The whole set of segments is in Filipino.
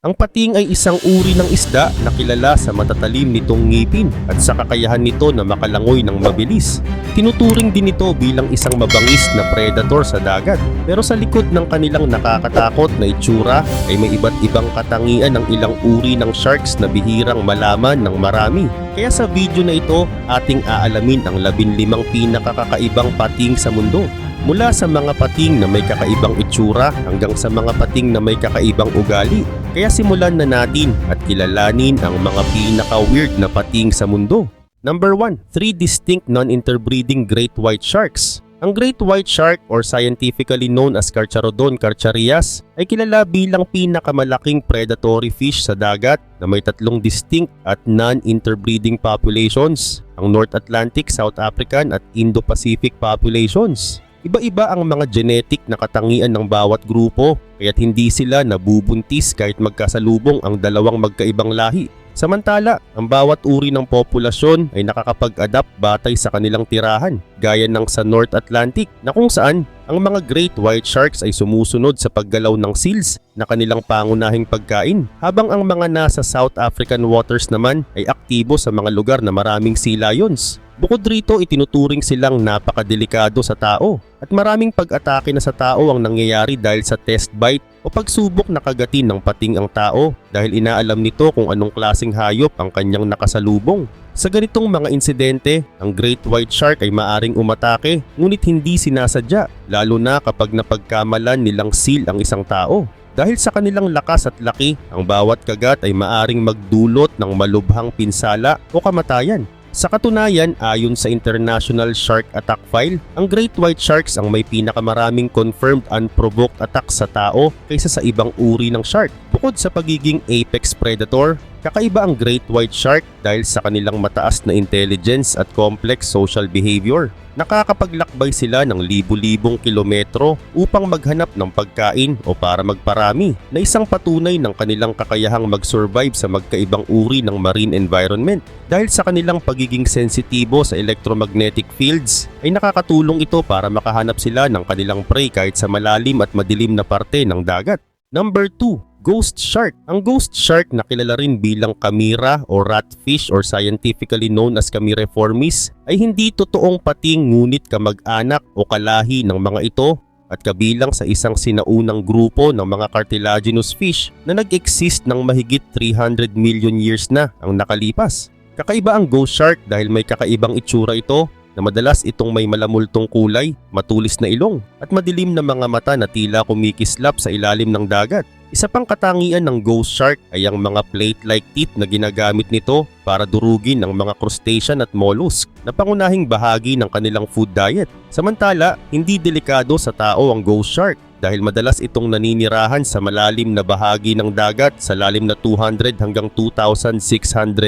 Ang pating ay isang uri ng isda na kilala sa matatalim nitong ngipin at sa kakayahan nito na makalangoy ng mabilis. Tinuturing din ito bilang isang mabangis na predator sa dagat. Pero sa likod ng kanilang nakakatakot na itsura ay may iba't ibang katangian ng ilang uri ng sharks na bihirang malaman ng marami. Kaya sa video na ito, ating aalamin ang 15 pinakakakaibang pating sa mundo. Mula sa mga pating na may kakaibang itsura hanggang sa mga pating na may kakaibang ugali. Kaya simulan na natin at kilalanin ang mga pinaka-weird na pating sa mundo. Number 1. 3 distinct non-interbreeding great white sharks. Ang great white shark or scientifically known as Carcharodon carcharias ay kilala bilang pinakamalaking predatory fish sa dagat na may 3 distinct at non-interbreeding populations, ang North Atlantic, South African at Indo-Pacific populations. Iba-iba ang mga genetic na katangian ng bawat grupo kaya't hindi sila nabubuntis kahit magkasalubong ang dalawang magkaibang lahi. Samantala, ang bawat uri ng populasyon ay nakakapag-adapt batay sa kanilang tirahan, gaya ng sa North Atlantic na kung saan ang mga great white sharks ay sumusunod sa paggalaw ng seals na kanilang pangunahing pagkain, habang ang mga nasa South African waters naman ay aktibo sa mga lugar na maraming sea lions. Bukod rito, itinuturing silang napakadelikado sa tao at maraming pag-atake na sa tao ang nangyayari dahil sa test bite o pagsubok na kagatin ng pating ang tao dahil inaalam nito kung anong klaseng hayop ang kanyang nakasalubong. Sa ganitong mga insidente, ang great white shark ay maaring umatake ngunit hindi sinasadya, lalo na kapag napagkamalan nilang seal ang isang tao. Dahil sa kanilang lakas at laki, ang bawat kagat ay maaring magdulot ng malubhang pinsala o kamatayan. Sa katunayan, ayon sa International Shark Attack File, ang great white sharks ang may pinakamaraming confirmed unprovoked attack sa tao kaysa sa ibang uri ng shark. Bukod sa pagiging apex predator, kakaiba ang great white shark dahil sa kanilang mataas na intelligence at complex social behavior. Nakakapaglakbay sila ng libu-libong kilometro upang maghanap ng pagkain o para magparami, na isang patunay ng kanilang kakayahang mag-survive sa magkaibang uri ng marine environment. Dahil sa kanilang pagiging sensitibo sa electromagnetic fields, ay nakakatulong ito para makahanap sila ng kanilang prey kahit sa malalim at madilim na parte ng dagat. Number 2. Ghost shark. Ang ghost shark na kilala rin bilang Camira o ratfish or scientifically known as Camiriformis ay hindi totoong pating ngunit kamag-anak o kalahi ng mga ito at kabilang sa isang sinaunang grupo ng mga cartilaginous fish na nag-exist ng mahigit 300 million years na ang nakalipas. Kakaiba ang ghost shark dahil may kakaibang itsura ito na madalas itong may malamultong kulay, matulis na ilong at madilim na mga mata na tila kumikislap sa ilalim ng dagat. Isa pang katangian ng ghost shark ay ang mga plate-like teeth na ginagamit nito para durugin ang mga crustacean at mollusk na pangunahing bahagi ng kanilang food diet. Samantala, hindi delikado sa tao ang ghost shark dahil madalas itong naninirahan sa malalim na bahagi ng dagat sa lalim na 200 hanggang 2,600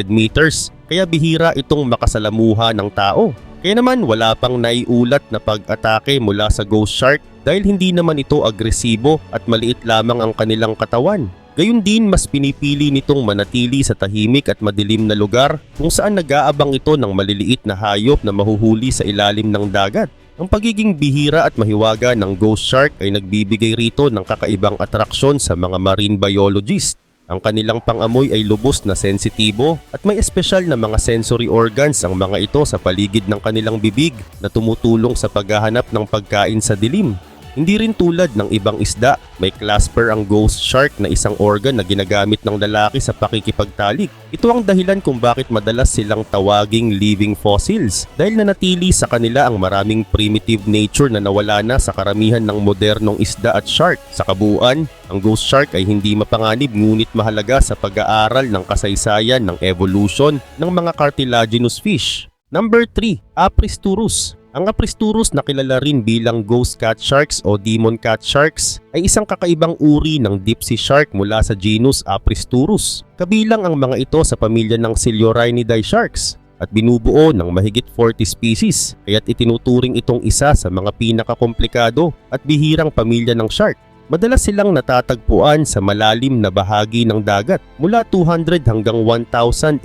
meters, kaya bihira itong makasalamuha ng tao. Kaya naman wala pang naiulat na pag-atake mula sa ghost shark dahil hindi naman ito agresibo at maliit lamang ang kanilang katawan. Gayun din, mas pinipili nitong manatili sa tahimik at madilim na lugar kung saan nag-aabang ito ng maliliit na hayop na mahuhuli sa ilalim ng dagat. Ang pagiging bihira at mahiwaga ng ghost shark ay nagbibigay rito ng kakaibang atraksyon sa mga marine biologists. Ang kanilang pangamoy ay lubos na sensitibo at may espesyal na mga sensory organs ang mga ito sa paligid ng kanilang bibig na tumutulong sa paghahanap ng pagkain sa dilim. Hindi rin tulad ng ibang isda, may clasper ang ghost shark na isang organ na ginagamit ng lalaki sa pakikipagtalik. Ito ang dahilan kung bakit madalas silang tawaging living fossils dahil nanatili sa kanila ang maraming primitive nature na nawala na sa karamihan ng modernong isda at shark. Sa kabuuan, ang ghost shark ay hindi mapanganib ngunit mahalaga sa pag-aaral ng kasaysayan ng evolution ng mga cartilaginous fish. Number 3. Apristurus. Ang Apristurus na kilala rin bilang ghost cat sharks o demon cat sharks ay isang kakaibang uri ng deep sea shark mula sa genus Apristurus. Kabilang ang mga ito sa pamilya ng Ciliorhinidae sharks at binubuo ng mahigit 40 species, kaya't itinuturing itong isa sa mga pinakakomplikado at bihirang pamilya ng shark. Madalas silang natatagpuan sa malalim na bahagi ng dagat mula 200 hanggang 1,800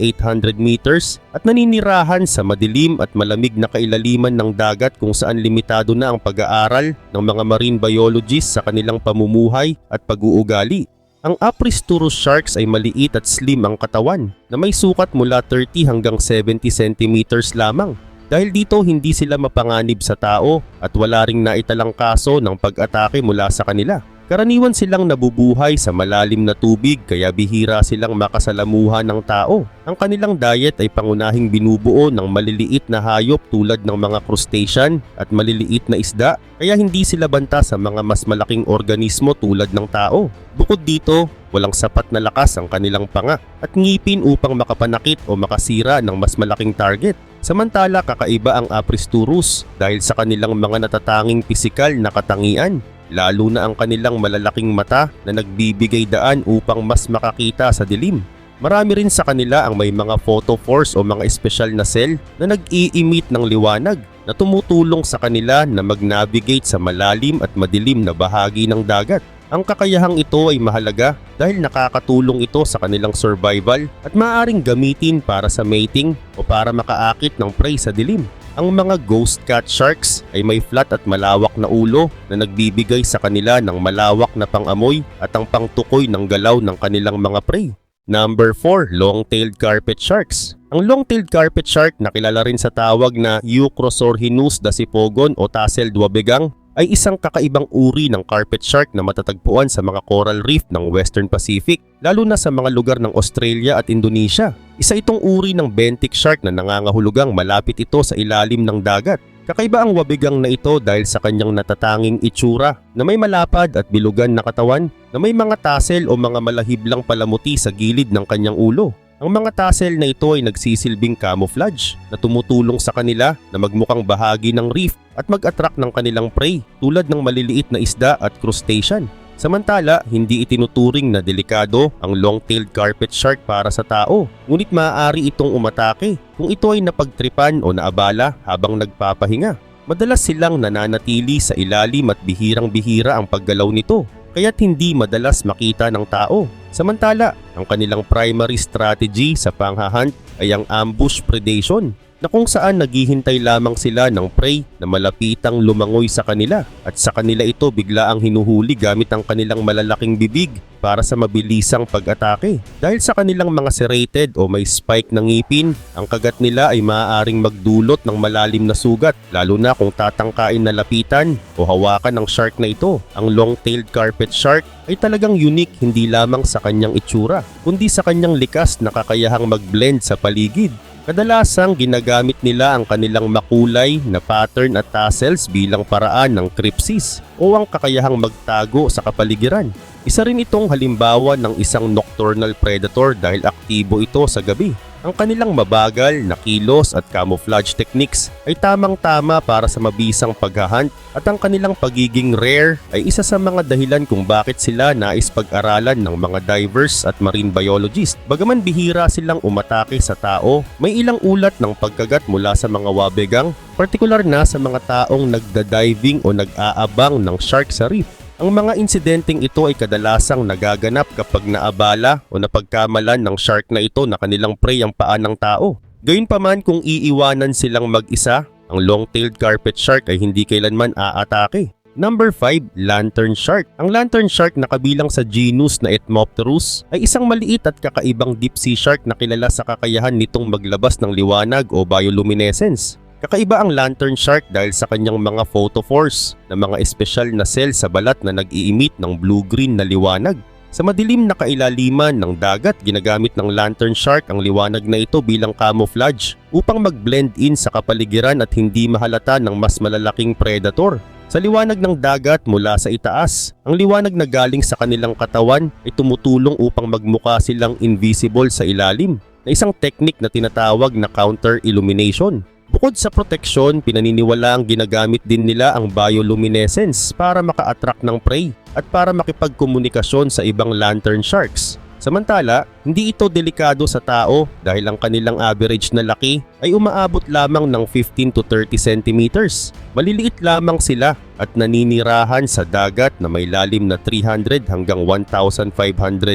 meters at naninirahan sa madilim at malamig na kailaliman ng dagat kung saan limitado na ang pag-aaral ng mga marine biologists sa kanilang pamumuhay at pag-uugali. Ang Apristurus sharks ay maliit at slim ang katawan na may sukat mula 30 hanggang 70 centimeters lamang. Dahil dito hindi sila mapanganib sa tao at wala ring naitalang kaso ng pag-atake mula sa kanila. Karaniwan silang nabubuhay sa malalim na tubig kaya bihira silang makasalamuha ng tao. Ang kanilang diet ay pangunahing binubuo ng maliliit na hayop tulad ng mga crustacean at maliliit na isda kaya hindi sila banta sa mga mas malaking organismo tulad ng tao. Bukod dito, walang sapat na lakas ang kanilang panga at ngipin upang makapanakit o makasira ng mas malaking target. Samantala kakaiba ang Apristurus dahil sa kanilang mga natatanging pisikal na katangian. Lalo na ang kanilang malalaking mata na nagbibigay daan upang mas makakita sa dilim. Marami rin sa kanila ang may mga photophores o mga espesyal na cell na nag-i-emit ng liwanag na tumutulong sa kanila na mag-navigate sa malalim at madilim na bahagi ng dagat. Ang kakayahang ito ay mahalaga dahil nakakatulong ito sa kanilang survival at maaaring gamitin para sa mating o para makaakit ng prey sa dilim. Ang mga ghost cat sharks ay may flat at malawak na ulo na nagbibigay sa kanila ng malawak na pangamoy at ang pangtukoy ng galaw ng kanilang mga prey. Number 4, long-tailed carpet sharks. Ang long-tailed carpet shark na kilala rin sa tawag na Eucrosorhinus dasypogon o tasseled wabegang ay isang kakaibang uri ng carpet shark na matatagpuan sa mga coral reef ng Western Pacific, lalo na sa mga lugar ng Australia at Indonesia. Isa itong uri ng benthic shark na nangangahulugang malapit ito sa ilalim ng dagat. Kakaiba ang wabegang na ito dahil sa kanyang natatanging itsura na may malapad at bilugan na katawan na may mga tassel o mga malahiblang palamuti sa gilid ng kanyang ulo. Ang mga tassel na ito ay nagsisilbing camouflage na tumutulong sa kanila na magmukhang bahagi ng reef at mag-attract ng kanilang prey tulad ng maliliit na isda at crustacean. Samantala, hindi itinuturing na delikado ang long-tailed carpet shark para sa tao, ngunit maaari itong umatake kung ito ay napagtripan o naabala habang nagpapahinga. Madalas silang nananatili sa ilalim at bihirang-bihira ang paggalaw nito, kaya't hindi madalas makita ng tao. Samantala, ang kanilang primary strategy sa panghahunt ay ang ambush predation na kung saan naghihintay lamang sila ng prey na malapitang lumangoy sa kanila at sa kanila ito bigla ang hinuhuli gamit ang kanilang malalaking bibig para sa mabilisang pag-atake. Dahil sa kanilang mga serrated o may spike na ngipin, ang kagat nila ay maaaring magdulot ng malalim na sugat lalo na kung tatangkain na lapitan o hawakan ng shark na ito. Ang long-tailed carpet shark ay talagang unique hindi lamang sa kanyang itsura kundi sa kanyang likas na kakayahang mag-blend sa paligid. Kadalasang ginagamit nila ang kanilang makulay na pattern at tassels bilang paraan ng crypsis o ang kakayahang magtago sa kapaligiran. Isa rin itong halimbawa ng isang nocturnal predator dahil aktibo ito sa gabi. Ang kanilang mabagal na kilos at camouflage techniques ay tamang-tama para sa mabisang paghahunt at ang kanilang pagiging rare ay isa sa mga dahilan kung bakit sila nais pag-aralan ng mga divers at marine biologists. Bagaman bihira silang umatake sa tao, may ilang ulat ng pagkagat mula sa mga wabegang, partikular na sa mga taong nagda-diving o nag-aabang ng shark sa reef. Ang mga insidenteng ito ay kadalasang nagaganap kapag naabala o napagkamalan ng shark na ito na kanilang prey ang paa ng tao. Gayunpaman kung iiwanan silang mag-isa, ang long-tailed carpet shark ay hindi kailanman aatake. Number 5, lantern shark. Ang lantern shark na kabilang sa genus na Ethmopterus ay isang maliit at kakaibang deep sea shark na kilala sa kakayahan nitong maglabas ng liwanag o bioluminescence. Kakaiba ang lantern shark dahil sa kanyang mga photophores na mga espesyal na cell sa balat na nag-i-emit ng blue-green na liwanag. Sa madilim na kailaliman ng dagat, ginagamit ng lantern shark ang liwanag na ito bilang camouflage upang mag-blend in sa kapaligiran at hindi mahalata ng mas malalaking predator. Sa liwanag ng dagat mula sa itaas, ang liwanag na galing sa kanilang katawan ay tumutulong upang magmukha silang invisible sa ilalim, na isang technique na tinatawag na counter-illumination. Bukod sa proteksyon, pinaniniwala ang ginagamit din nila ang bioluminescence para maka-attract ng prey at para makipagkomunikasyon sa ibang lantern sharks. Samantala, hindi ito delikado sa tao dahil ang kanilang average na laki ay umaabot lamang ng 15 to 30 centimeters. Maliliit lamang sila at naninirahan sa dagat na may lalim na 300 hanggang 1,500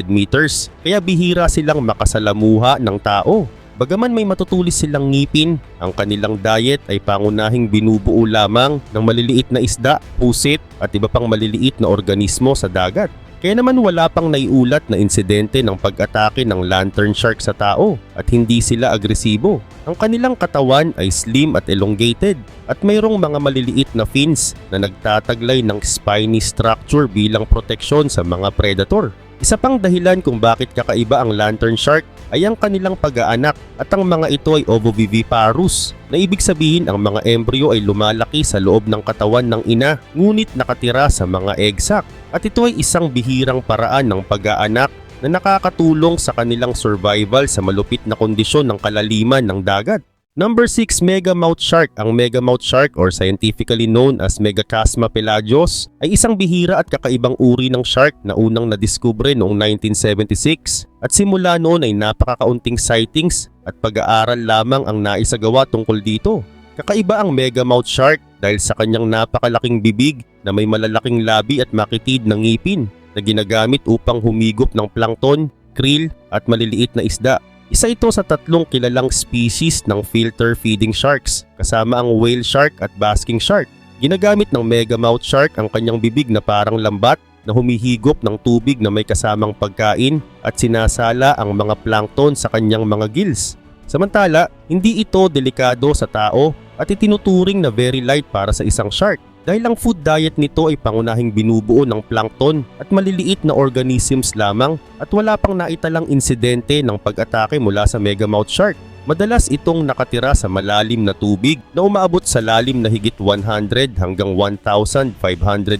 meters, kaya bihira silang makasalamuha ng tao. Bagaman may matutulis silang ngipin, ang kanilang diet ay pangunahing binubuo lamang ng maliliit na isda, pusit at iba pang maliliit na organismo sa dagat. Kaya naman wala pang naiulat na insidente ng pag-atake ng lantern shark sa tao at hindi sila agresibo. Ang kanilang katawan ay slim at elongated at mayroong mga maliliit na fins na nagtataglay ng spiny structure bilang proteksyon sa mga predator. Isa pang dahilan kung bakit kakaiba ang lantern shark ay ang kanilang pag-aanak at ang mga ito ay ovoviviparous, na ibig sabihin ang mga embryo ay lumalaki sa loob ng katawan ng ina ngunit nakatira sa mga egg sac. At ito ay isang bihirang paraan ng pag-aanak na nakakatulong sa kanilang survival sa malupit na kondisyon ng kalaliman ng dagat. Number 6, megamouth shark. Ang megamouth shark or scientifically known as Megaphasma pelagios ay isang bihira at kakaibang uri ng shark na unang nadiskubre noong 1976 at simula noon ay napakakaunting sightings at pag-aaral lamang ang naisagawa tungkol dito. Kakaiba ang megamouth shark dahil sa kanyang napakalaking bibig na may malalaking labi at makitid na ngipin na ginagamit upang humigop ng plankton, krill at maliliit na isda. Isa ito sa 3 kilalang species ng filter feeding sharks kasama ang whale shark at basking shark. Ginagamit ng megamouth shark ang kanyang bibig na parang lambat na humihigop ng tubig na may kasamang pagkain at sinasala ang mga plankton sa kanyang mga gills. Samantala, hindi ito delikado sa tao at itinuturing na very light para sa isang shark dahil ang food diet nito ay pangunahing binubuo ng plankton at maliliit na organisms lamang at wala pang naitalang insidente ng pag-atake mula sa megamouth shark. Madalas itong nakatira sa malalim na tubig na umaabot sa lalim na higit 100 hanggang 1,500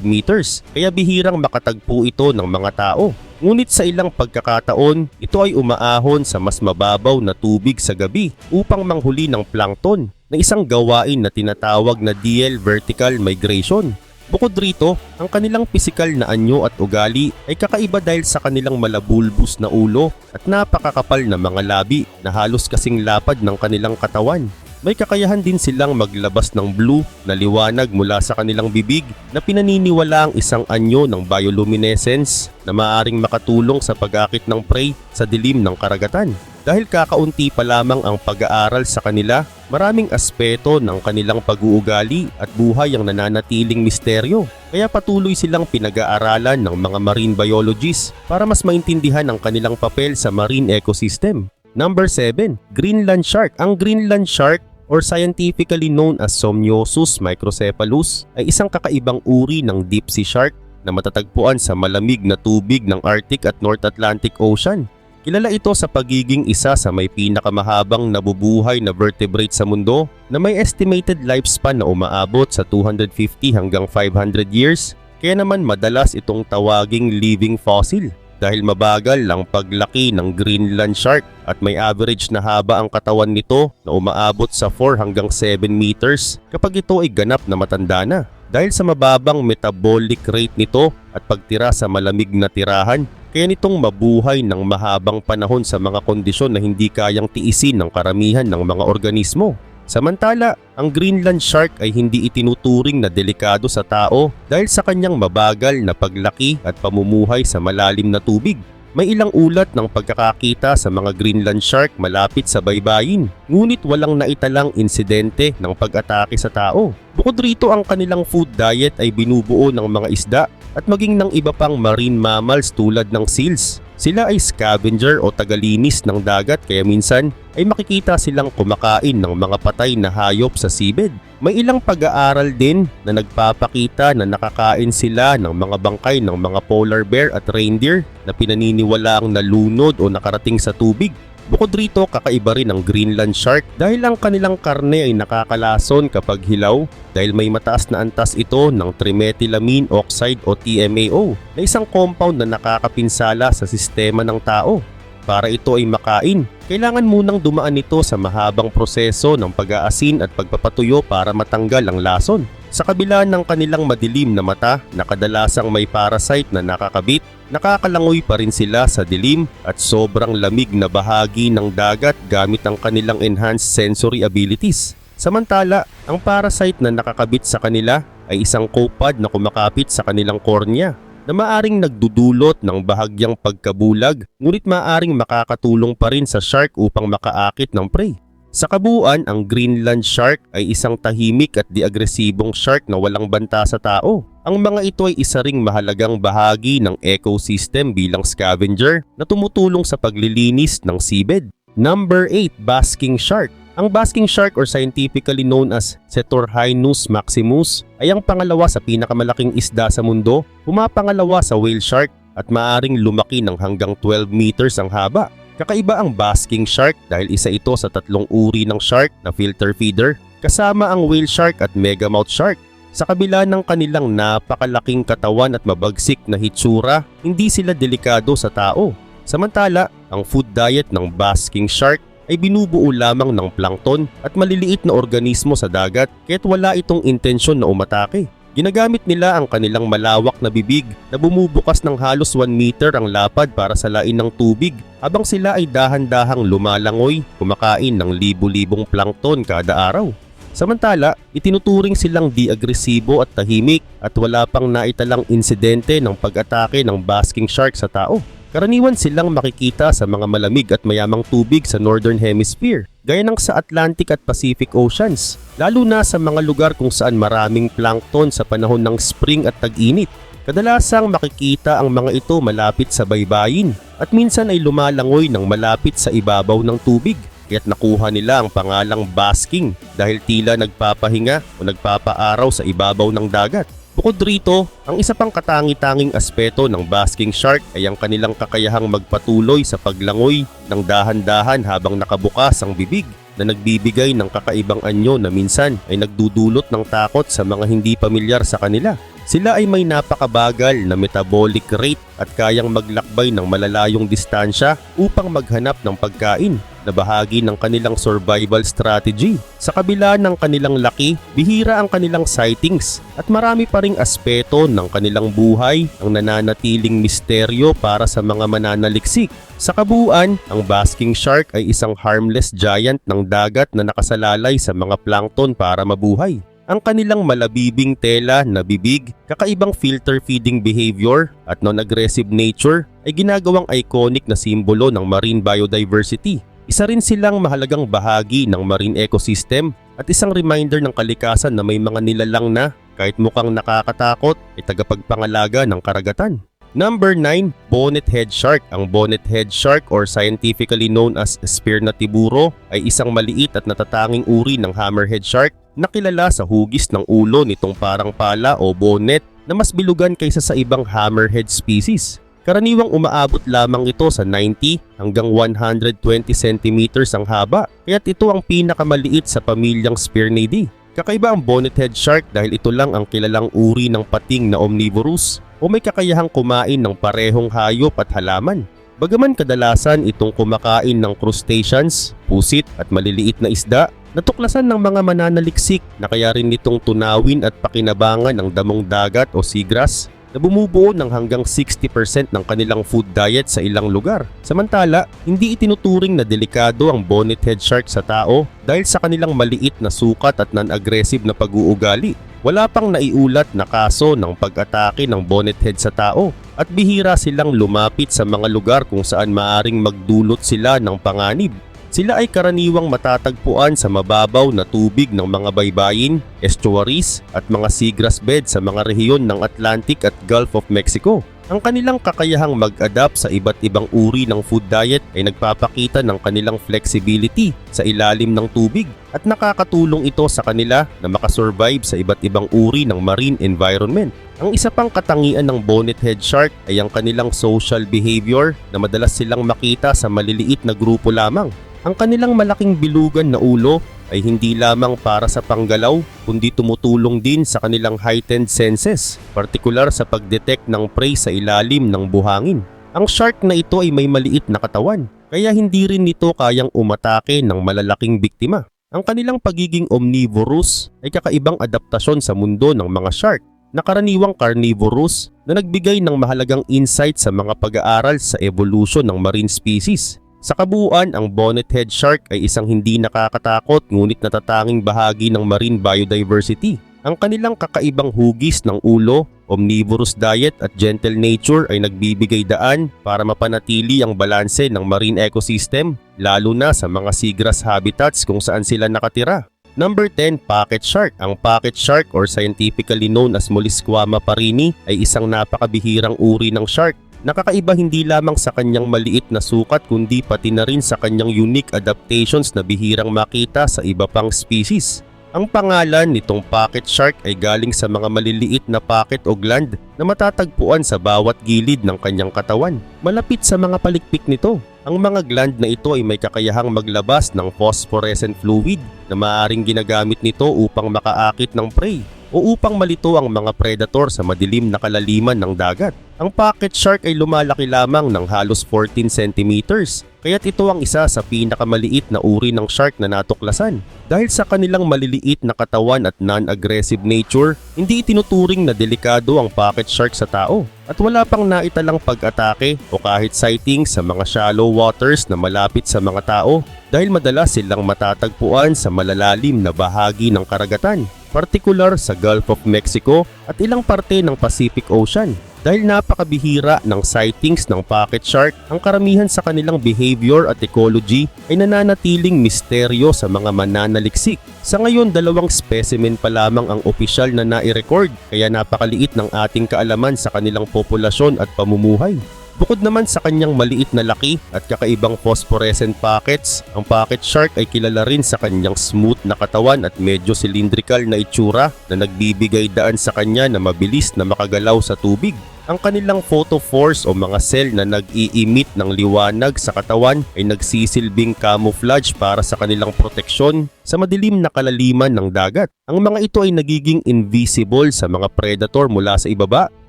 meters kaya bihirang makatagpo ito ng mga tao. Ngunit sa ilang pagkakataon, ito ay umaahon sa mas mababaw na tubig sa gabi upang manghuli ng plankton na isang gawain na tinatawag na DL vertical migration. Bukod rito, ang kanilang pisikal na anyo at ugali ay kakaiba dahil sa kanilang malabulbos na ulo at napakakapal na mga labi na halos kasing lapad ng kanilang katawan. May kakayahan din silang maglabas ng blue na liwanag mula sa kanilang bibig na pinaniniwala ang isang anyo ng bioluminescence na maaaring makatulong sa pag-akit ng prey sa dilim ng karagatan. Dahil kakaunti pa lamang ang pag-aaral sa kanila, maraming aspeto ng kanilang pag-uugali at buhay ang nananatiling misteryo. Kaya patuloy silang pinag-aaralan ng mga marine biologists para mas maintindihan ang kanilang papel sa marine ecosystem. Number 7, Greenland shark. Ang Greenland shark or scientifically known as Somniosus microcephalus ay isang kakaibang uri ng deep sea shark na matatagpuan sa malamig na tubig ng Arctic at North Atlantic Ocean. Kilala ito sa pagiging isa sa may pinakamahabang nabubuhay na vertebrate sa mundo na may estimated lifespan na umaabot sa 250 hanggang 500 years, kaya naman madalas itong tawaging living fossil. Dahil mabagal ang paglaki ng Greenland shark at may average na haba ang katawan nito na umaabot sa 4 hanggang 7 meters kapag ito ay ganap na matanda na. Dahil sa mababang metabolic rate nito at pagtira sa malamig na tirahan, kaya nitong mabuhay ng mahabang panahon sa mga kondisyon na hindi kayang tiisin ng karamihan ng mga organismo. Samantala, ang Greenland shark ay hindi itinuturing na delikado sa tao dahil sa kanyang mabagal na paglaki at pamumuhay sa malalim na tubig. May ilang ulat ng pagkakakita sa mga Greenland shark malapit sa baybayin, ngunit walang naitalang insidente ng pag-atake sa tao. Bukod rito, ang kanilang food diet ay binubuo ng mga isda at maging ng iba pang marine mammals tulad ng seals. Sila ay scavenger o tagalinis ng dagat kaya minsan ay makikita silang kumakain ng mga patay na hayop sa seabed. May ilang pag-aaral din na nagpapakita na nakakain sila ng mga bangkay ng mga polar bear at reindeer na pinaniniwalaang nalunod o nakarating sa tubig. Bukod rito, kakaiba rin ang Greenland shark dahil ang kanilang karne ay nakakalason kapag hilaw dahil may mataas na antas ito ng trimethylamine oxide o TMAO na isang compound na nakakapinsala sa sistema ng tao. Para ito ay makain, kailangan munang dumaan ito sa mahabang proseso ng pag-aasin at pagpapatuyo para matanggal ang lason. Sa kabila ng kanilang madilim na mata na kadalasang may parasite na nakakabit, nakakalangoy pa rin sila sa dilim at sobrang lamig na bahagi ng dagat gamit ang kanilang enhanced sensory abilities. Samantala, ang parasite na nakakabit sa kanila ay isang copad na kumakapit sa kanilang cornea na maaring nagdudulot ng bahagyang pagkabulag ngunit maaring makakatulong pa rin sa shark upang makaakit ng prey. Sa kabuuan, ang Greenland shark ay isang tahimik at di-agresibong shark na walang banta sa tao. Ang mga ito ay isa ring mahalagang bahagi ng ecosystem bilang scavenger na tumutulong sa paglilinis ng seabed. Number 8. Basking shark. Ang basking shark or scientifically known as Cetorhinus maximus ay ang pangalawa sa pinakamalaking isda sa mundo, pumapangalawa sa whale shark at maaring lumaki ng hanggang 12 meters ang haba. Kakaiba ang basking shark dahil isa ito sa tatlong uri ng shark na filter feeder, kasama ang whale shark at megamouth shark. Sa kabila ng kanilang napakalaking katawan at mabagsik na hitsura, hindi sila delikado sa tao. Samantala, ang food diet ng basking shark ay binubuo lamang ng plankton at maliliit na organismo sa dagat kaya't wala itong intensyon na umatake. Ginagamit nila ang kanilang malawak na bibig na bumubukas ng halos 1 meter ang lapad para salain ng tubig habang sila ay dahan-dahang lumalangoy, kumakain ng libu-libong plankton kada araw. Samantala, itinuturing silang di-agresibo at tahimik at wala pang naitalang insidente ng pag-atake ng basking shark sa tao. Karaniwan silang makikita sa mga malamig at mayamang tubig sa Northern Hemisphere, gaya ng sa Atlantic at Pacific Oceans, lalo na sa mga lugar kung saan maraming plankton sa panahon ng spring at tag-init. Kadalasang makikita ang mga ito malapit sa baybayin at minsan ay lumalangoy ng malapit sa ibabaw ng tubig. Kaya't nakuha nila ang pangalang basking dahil tila nagpapahinga o nagpapaaraw sa ibabaw ng dagat. Bukod rito, ang isa pang katangi-tanging aspeto ng basking shark ay ang kanilang kakayahang magpatuloy sa paglangoy ng dahan-dahan habang nakabukas ang bibig na nagbibigay ng kakaibang anyo na minsan ay nagdudulot ng takot sa mga hindi pamilyar sa kanila. Sila ay may napakabagal na metabolic rate at kayang maglakbay ng malalayong distansya upang maghanap ng pagkain na bahagi ng kanilang survival strategy. Sa kabila ng kanilang laki, bihira ang kanilang sightings at marami pa ring aspeto ng kanilang buhay ang nananatiling misteryo para sa mga mananaliksik. Sa kabuuan, ang basking shark ay isang harmless giant ng dagat na nakasalalay sa mga plankton para mabuhay. Ang kanilang malabibing tela na bibig, kakaibang filter feeding behavior at non-aggressive nature ay ginagawang iconic na simbolo ng marine biodiversity. Isa rin silang mahalagang bahagi ng marine ecosystem at isang reminder ng kalikasan na may mga nilalang na kahit mukhang nakakatakot ay tagapagpangalaga ng karagatan. Number 9. Bonnethead shark. Ang bonnethead shark or scientifically known as Spirna tiburo ay isang maliit at natatanging uri ng hammerhead shark na kilala sa hugis ng ulo nitong parang pala o bonnet na mas bilugan kaysa sa ibang hammerhead species. Karaniwang umaabot lamang ito sa 90 hanggang 120 centimeters ang haba, kaya't ito ang pinakamaliit sa pamilyang Spirnidae. Kakaiba ang bonnethead shark dahil ito lang ang kilalang uri ng pating na omnivorous o may kakayahang kumain ng parehong hayop at halaman. Bagaman kadalasan itong kumakain ng crustaceans, pusit at maliliit na isda, natuklasan ng mga mananaliksik na kaya rin nitong tunawin at pakinabangan ng damong dagat o seagrass na bumubuo ng hanggang 60% ng kanilang food diet sa ilang lugar. Samantala, hindi itinuturing na delikado ang bonnethead shark sa tao dahil sa kanilang maliit na sukat at non-aggressive na pag-uugali. Wala pang naiulat na kaso ng pag-atake ng bonnethead sa tao at bihira silang lumapit sa mga lugar kung saan maaring magdulot sila ng panganib. Sila ay karaniwang matatagpuan sa mababaw na tubig ng mga baybayin, estuaries at mga seagrass bed sa mga rehiyon ng Atlantic at Gulf of Mexico. Ang kanilang kakayahang mag-adapt sa iba't ibang uri ng food diet ay nagpapakita ng kanilang flexibility sa ilalim ng tubig at nakakatulong ito sa kanila na makasurvive sa iba't ibang uri ng marine environment. Ang isa pang katangian ng bonnethead shark ay ang kanilang social behavior na madalas silang makita sa maliliit na grupo lamang. Ang kanilang malaking bilugan na ulo ay hindi lamang para sa panggalaw kundi tumutulong din sa kanilang heightened senses, partikular sa pag-detect ng prey sa ilalim ng buhangin. Ang shark na ito ay may maliit na katawan, kaya hindi rin nito kayang umatake ng malalaking biktima. Ang kanilang pagiging omnivorous ay kakaibang adaptasyon sa mundo ng mga shark na karaniwang carnivorous na nagbigay ng mahalagang insight sa mga pag-aaral sa evolution ng marine species. Sa kabuuan, ang bonnethead shark ay isang hindi nakakatakot ngunit natatanging bahagi ng marine biodiversity. Ang kanilang kakaibang hugis ng ulo, omnivorous diet at gentle nature ay nagbibigay daan para mapanatili ang balanse ng marine ecosystem, lalo na sa mga seagrass habitats kung saan sila nakatira. Number 10, pocket shark. Ang pocket shark or scientifically known as Molluscoma parini ay isang napakabihirang uri ng shark. Nakakaiba hindi lamang sa kanyang maliit na sukat kundi pati na rin sa kanyang unique adaptations na bihirang makita sa iba pang species. Ang pangalan nitong pocket shark ay galing sa mga maliliit na pocket o gland na matatagpuan sa bawat gilid ng kanyang katawan. Malapit sa mga palikpik nito. Ang mga gland na ito ay may kakayahang maglabas ng phosphorescent fluid na maaaring ginagamit nito upang makaakit ng prey o upang malito ang mga predator sa madilim na kalaliman ng dagat. Ang pocket shark ay lumalaki lamang ng halos 14 centimeters, kaya't ito ang isa sa pinakamaliit na uri ng shark na natuklasan. Dahil sa kanilang maliliit na katawan at non-aggressive nature, hindi itinuturing na delikado ang pocket shark sa tao at wala pang naitalang pag-atake o kahit sighting sa mga shallow waters na malapit sa mga tao dahil madalas silang matatagpuan sa malalalim na bahagi ng karagatan, partikular sa Gulf of Mexico at ilang parte ng Pacific Ocean. Dahil napakabihira ng sightings ng pocket shark, ang karamihan sa kanilang behavior at ecology ay nananatiling misteryo sa mga mananaliksik. Sa ngayon, 2 specimen pa lamang ang opisyal na nai-record, kaya napakaliit ng ating kaalaman sa kanilang populasyon at pamumuhay. Bukod naman sa kanyang maliit na laki at kakaibang phosphorescent pockets, ang pocket shark ay kilala rin sa kanyang smooth na katawan at medyo cylindrical na itsura na nagbibigay daan sa kanya na mabilis na makagalaw sa tubig. Ang kanilang photophores o mga cell na nag-i-emit ng liwanag sa katawan ay nagsisilbing camouflage para sa kanilang proteksyon sa madilim na kalaliman ng dagat. Ang mga ito ay nagiging invisible sa mga predator mula sa ibaba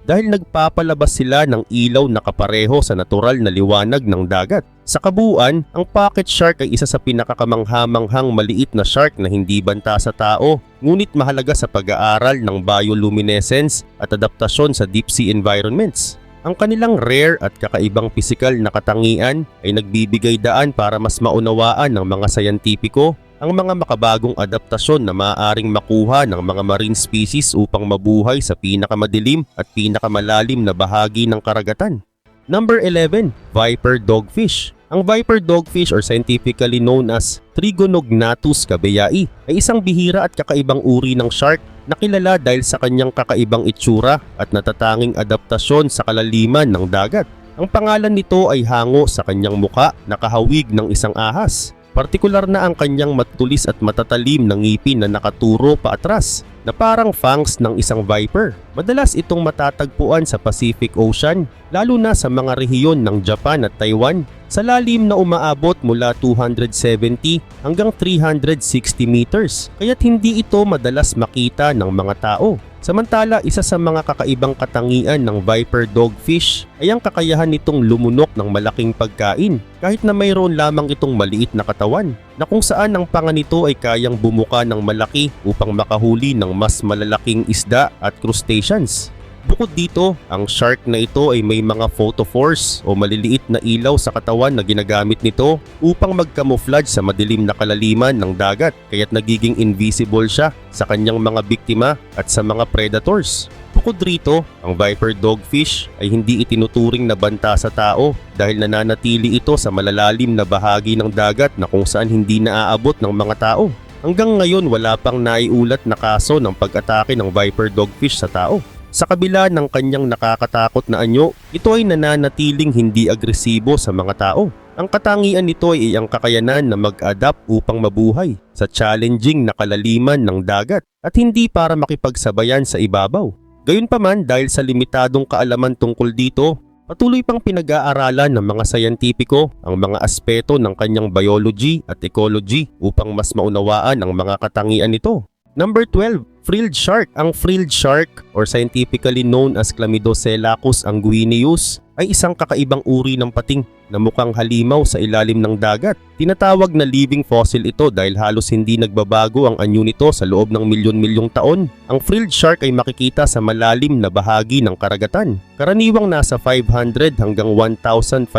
dahil nagpapalabas sila ng ilaw na kapareho sa natural na liwanag ng dagat. Sa kabuuan, ang pocket shark ay isa sa pinakakamangha-manghang maliit na shark na hindi banta sa tao, ngunit mahalaga sa pag-aaral ng bioluminescence at adaptasyon sa deep sea environments. Ang kanilang rare at kakaibang pisikal na katangian ay nagbibigay daan para mas maunawaan ng mga sayantipiko ang mga makabagong adaptasyon na maaaring makuha ng mga marine species upang mabuhay sa pinakamadilim at pinakamalalim na bahagi ng karagatan. Number 11, Viper Dogfish. Ang Viper Dogfish or scientifically known as Trigonognathus cabeyai ay isang bihira at kakaibang uri ng shark na kilala dahil sa kanyang kakaibang itsura at natatanging adaptasyon sa kalaliman ng dagat. Ang pangalan nito ay hango sa kanyang muka na kahawig ng isang ahas. Partikular na ang kanyang matulis at matatalim na ngipin na nakaturo paatras na parang fangs ng isang viper. Madalas itong matatagpuan sa Pacific Ocean, lalo na sa mga rehiyon ng Japan at Taiwan, sa lalim na umaabot mula 270 hanggang 360 meters, kaya't hindi ito madalas makita ng mga tao. Samantala, isa sa mga kakaibang katangian ng Viper Dogfish ay ang kakayahan nitong lumunok ng malaking pagkain kahit na mayroon lamang itong maliit na katawan, na kung saan ang panga nito ay kayang bumuka ng malaki upang makahuli ng mas malalaking isda at crustaceans. Bukod dito, ang shark na ito ay may mga photophores o maliliit na ilaw sa katawan na ginagamit nito upang mag-camouflage sa madilim na kalaliman ng dagat, kaya't nagiging invisible siya sa kanyang mga biktima at sa mga predators. Bukod rito, ang Viper Dogfish ay hindi itinuturing na banta sa tao dahil nananatili ito sa malalalim na bahagi ng dagat na kung saan hindi naaabot ng mga tao. Hanggang ngayon, wala pang naiulat na kaso ng pag-atake ng Viper Dogfish sa tao. Sa kabila ng kanyang nakakatakot na anyo, ito ay nananatiling hindi agresibo sa mga tao. Ang katangian nito ay ang kakayanan na mag-adapt upang mabuhay sa challenging na kalaliman ng dagat at hindi para makipagsabayan sa ibabaw. Gayunpaman, dahil sa limitadong kaalaman tungkol dito, patuloy pang pinag-aaralan ng mga sayantipiko ang mga aspeto ng kanyang biology at ecology upang mas maunawaan ang mga katangian nito. Number 12, frilled shark. Ang frilled shark or scientifically known as Chlamydoselacus anguineus ay isang kakaibang uri ng pating na mukhang halimaw sa ilalim ng dagat. Tinatawag na living fossil ito dahil halos hindi nagbabago ang anyo nito sa loob ng milyon-milyong taon. Ang frilled shark ay makikita sa malalim na bahagi ng karagatan. Karaniwang nasa 500 hanggang 1,500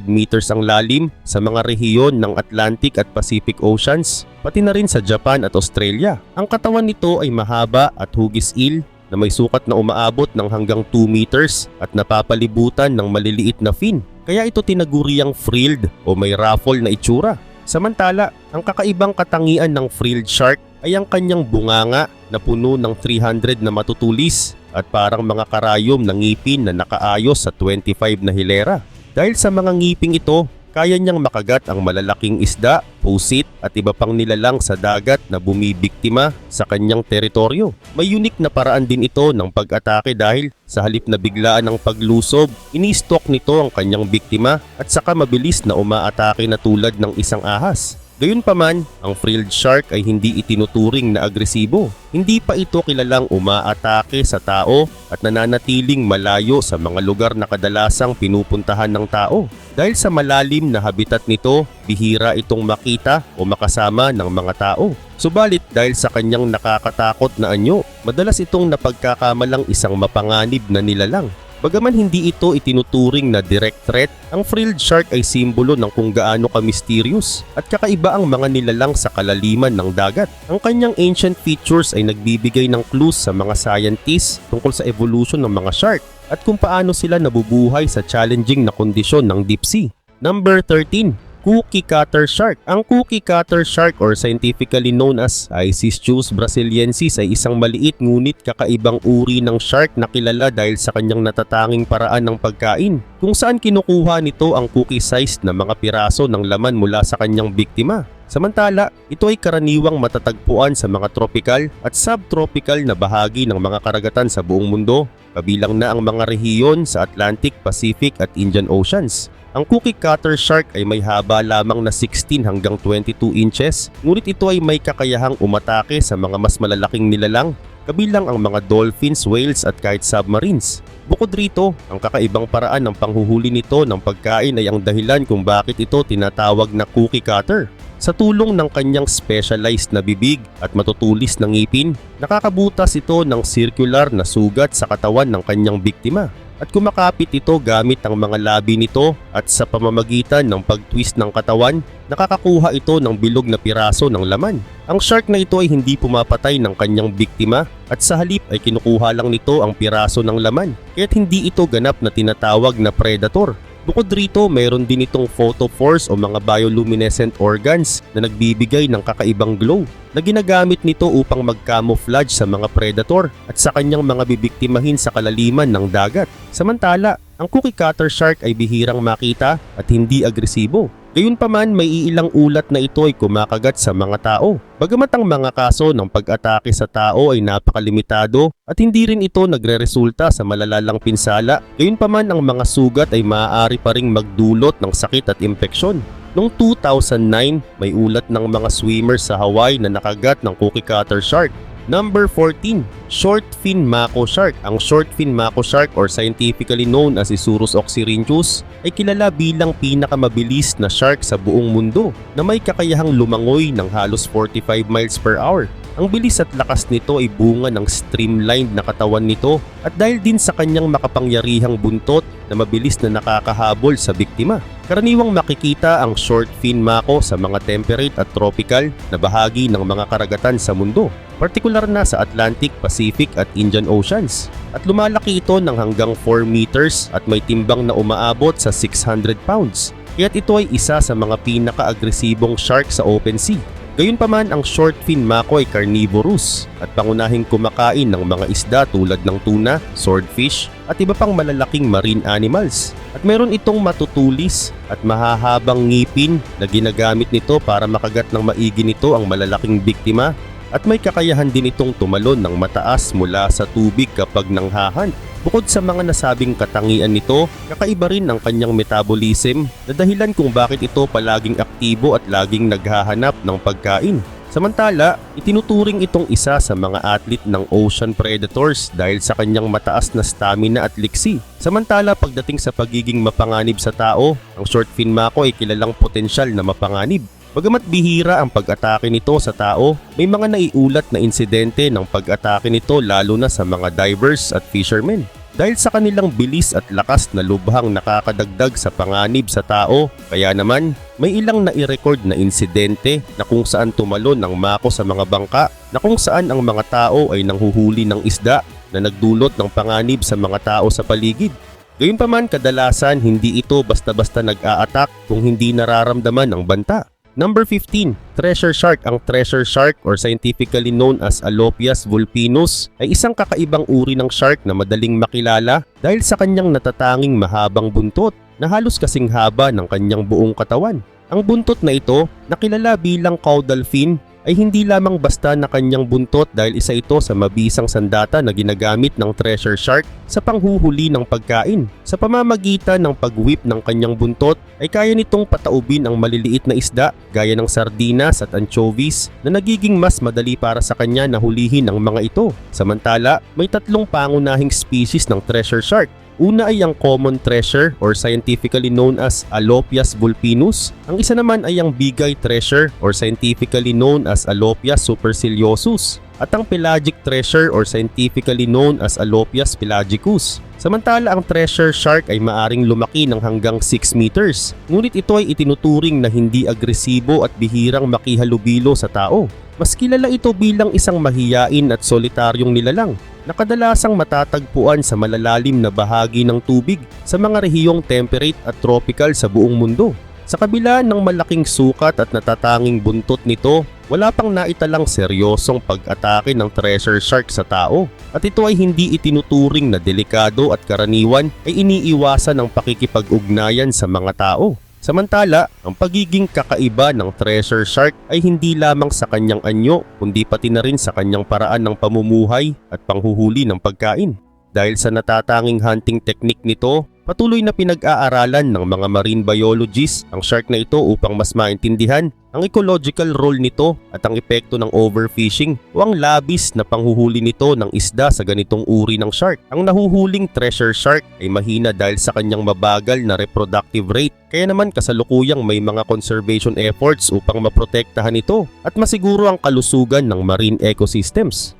meters ang lalim sa mga rehiyon ng Atlantic at Pacific Oceans, pati na rin sa Japan at Australia. Ang katawan nito ay mahaba at hugis-il na may sukat na umaabot ng hanggang 2 meters at napapalibutan ng maliliit na fin. Kaya ito tinaguriang frilled o may ruffle na itsura. Samantala, ang kakaibang katangian ng frilled shark ay ang kanyang bunganga na puno ng 300 na matutulis at parang mga karayom na ngipin na nakaayos sa 25 na hilera. Dahil sa mga ngiping ito, kaya niyang makagat ang malalaking isda, pusit at iba pang nilalang sa dagat na bumibiktima sa kanyang teritoryo. May unique na paraan din ito ng pag-atake dahil sa halip na biglaan ng paglusob, ini-stalk nito ang kanyang biktima at saka mabilis na umaatake na tulad ng isang ahas. Gayunpaman, ang frilled shark ay hindi itinuturing na agresibo. Hindi pa ito kilalang umaatake sa tao at nananatiling malayo sa mga lugar na kadalasang pinupuntahan ng tao. Dahil sa malalim na habitat nito, bihira itong makita o makasama ng mga tao. Subalit dahil sa kanyang nakakatakot na anyo, madalas itong napagkakamalang isang mapanganib na nilalang. Bagaman hindi ito itinuturing na direct threat, ang frilled shark ay simbolo ng kung gaano ka-mysterious at kakaiba ang mga nilalang sa kalaliman ng dagat. Ang kanyang ancient features ay nagbibigay ng clues sa mga scientists tungkol sa evolution ng mga shark at kung paano sila nabubuhay sa challenging na kondisyon ng deep sea. Number 13. Cookie cutter shark. Ang cookie cutter shark or scientifically known as Icischius brasiliensis ay isang maliit ngunit kakaibang uri ng shark na kilala dahil sa kanyang natatanging paraan ng pagkain, kung saan kinukuha nito ang cookie-sized na mga piraso ng laman mula sa kanyang biktima. Samantala, ito ay karaniwang matatagpuan sa mga tropical at subtropical na bahagi ng mga karagatan sa buong mundo, kabilang na ang mga rehiyon sa Atlantic, Pacific at Indian Oceans. Ang cookie cutter shark ay may haba lamang na 16 hanggang 22 inches, ngunit ito ay may kakayahang umatake sa mga mas malalaking nilalang, kabilang ang mga dolphins, whales at kahit submarines. Bukod rito, ang kakaibang paraan ng panghuhuli nito ng pagkain ay ang dahilan kung bakit ito tinatawag na cookie cutter. Sa tulong ng kanyang specialized na bibig at matutulis na ngipin, nakakabutas ito ng circular na sugat sa katawan ng kanyang biktima. At kumakapit ito gamit ang mga labi nito at sa pamamagitan ng pag-twist ng katawan, nakakakuha ito ng bilog na piraso ng laman. Ang shark na ito ay hindi pumapatay ng kanyang biktima at sa halip ay kinukuha lang nito ang piraso ng laman, kaya't hindi ito ganap na tinatawag na predator. Bukod rito, mayroon din itong photophores o mga bioluminescent organs na nagbibigay ng kakaibang glow na ginagamit nito upang mag-camouflage sa mga predator at sa kanyang mga bibiktimahin sa kalaliman ng dagat. Samantala, ang cookie cutter shark ay bihirang makita at hindi agresibo. Gayunpaman, may iilang ulat na ito ay kumakagat sa mga tao. Bagamat ang mga kaso ng pag-atake sa tao ay napakalimitado at hindi rin ito nagreresulta sa malalalang pinsala, gayunpaman ang mga sugat ay maaari pa ring magdulot ng sakit at impeksyon. Noong 2009, may ulat ng mga swimmers sa Hawaii na nakagat ng cookie cutter shark. Number 14. Short fin mako shark. Ang short fin mako shark or scientifically known as Isurus oxyrhynchus ay kilala bilang pinakamabilis na shark sa buong mundo na may kakayahang lumangoy ng halos 45 miles per hour. Ang bilis at lakas nito ay bunga ng streamlined na katawan nito at dahil din sa kanyang makapangyarihang buntot na mabilis na nakakahabol sa biktima. Karaniwang makikita ang short fin mako sa mga temperate at tropical na bahagi ng mga karagatan sa mundo, partikular na sa Atlantic, Pacific at Indian Oceans. At lumalaki ito ng hanggang 4 meters at may timbang na umaabot sa 600 pounds. Kaya't ito ay isa sa mga pinaka-agresibong shark sa open sea. Gayunpaman, ang short fin mako ay carnivorous at pangunahing kumakain ng mga isda tulad ng tuna, swordfish at iba pang malalaking marine animals. At meron itong matutulis at mahahabang ngipin na ginagamit nito para makagat ng maigi nito ang malalaking biktima at may kakayahan din itong tumalon ng mataas mula sa tubig kapag nanghahunt. Bukod sa mga nasabing katangian nito, kakaiba rin ang kanyang metabolism na dahilan kung bakit ito palaging aktibo at laging naghahanap ng pagkain. Samantala, itinuturing itong isa sa mga athlete ng ocean predators dahil sa kanyang mataas na stamina at liksi. Samantala, pagdating sa pagiging mapanganib sa tao, ang short fin mako ay kilalang potensyal na mapanganib. Bagamat bihira ang pag-atake nito sa tao, may mga naiulat na insidente ng pag-atake nito lalo na sa mga divers at fishermen. Dahil sa kanilang bilis at lakas na lubhang nakakadagdag sa panganib sa tao, kaya naman may ilang nai-record na insidente na kung saan tumalon ang mako sa mga bangka na kung saan ang mga tao ay nanghuhuli ng isda na nagdulot ng panganib sa mga tao sa paligid. Gayunpaman, kadalasan hindi ito basta-basta nag-a-attack kung hindi nararamdaman ang banta. Number 15, treasure shark. Ang treasure shark or scientifically known as Alopias vulpinus ay isang kakaibang uri ng shark na madaling makilala dahil sa kanyang natatanging mahabang buntot na halos kasing haba ng kanyang buong katawan. Ang buntot na ito, nakilala bilang caudal fin, ay hindi lamang basta na kanyang buntot dahil isa ito sa mabisang sandata na ginagamit ng treasure shark sa panghuhuli ng pagkain. Sa pamamagitan ng pag-whip ng kanyang buntot ay kaya nitong pataubin ang maliliit na isda gaya ng sardinas at anchovies na nagiging mas madali para sa kanya na hulihin ang mga ito. Samantala, may tatlong pangunahing species ng treasure shark. Una ay ang common treasure or scientifically known as Alopias vulpinus. Ang isa naman ay ang bigay treasure or scientifically known as Alopias superciliosus. At ang pelagic treasure or scientifically known as Alopias pelagicus. Samantala ang treasure shark ay maaring lumaki ng hanggang 6 meters. Ngunit ito ay itinuturing na hindi agresibo at bihirang makihalubilo sa tao. Mas kilala ito bilang isang mahiyain at solitaryong nilalang na kadalasang matatagpuan sa malalalim na bahagi ng tubig sa mga rehiyong temperate at tropical sa buong mundo. Sa kabila ng malaking sukat at natatanging buntot nito, wala pang naitalang seryosong pag-atake ng treasure shark sa tao at ito ay hindi itinuturing na delikado at karaniwan ay iniiwasan ng pakikipag-ugnayan sa mga tao. Samantala, ang pagiging kakaiba ng treasure shark ay hindi lamang sa kanyang anyo kundi pati na rin sa kanyang paraan ng pamumuhay at panghuhuli ng pagkain. Dahil sa natatanging hunting technique nito, patuloy na pinag-aaralan ng mga marine biologists ang shark na ito upang mas maintindihan ang ecological role nito at ang epekto ng overfishing o ang labis na panghuhuli nito ng isda sa ganitong uri ng shark. Ang nahuhuling treasure shark ay mahina dahil sa kanyang mabagal na reproductive rate, kaya naman kasalukuyang may mga conservation efforts upang maprotektahan ito at masiguro ang kalusugan ng marine ecosystems.